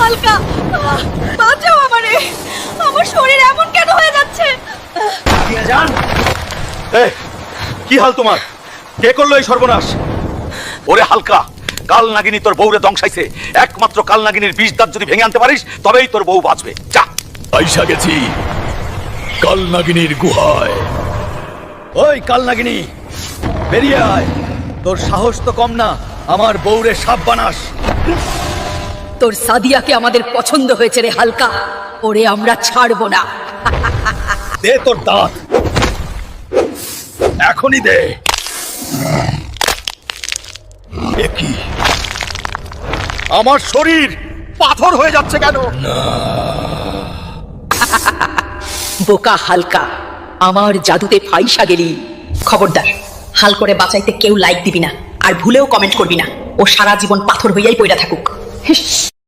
হালকা, বাঁচাও আমারে। আমার শরীর এমন কেন হয়ে যাচ্ছে? জান, কি হাল তোমার? কে করলো এই সর্বনাশ? ওরে হালকা, কাল নাগিনী তোর বউরে দংশাইছে। একমাত্র কাল নাগিনীর বিষ দাঁত যদি ভেঙে আনতে পারিস তবেই তোর বউ বাঁচবে। যা। আইসা গেছি কাল নাগিনীর গুহায়। ওই কাল নাগিনী, বেরিয়ে আয়। তোর সাহস তো কম না, আমার বউরে সাপ বানাস। তোর সাদিয়াকে আমাদের পছন্দ হয়েছে রে হালকা, ওরে আমরা ছাড়বো না। দে তোর দাঁত, এখনই দে। এ কি? আমার শরীর পাথর হয়ে যাচ্ছে কেন? বোকা হালকা, আমার জাদুতে ফাইসা গেলি। খবরদার, হাল করে বাঁচাইতে কেউ লাইক দিবি না, আর ভুলেও কমেন্ট করবি না। ও সারা জীবন পাথর হইয়াই পইড়া থাকুক।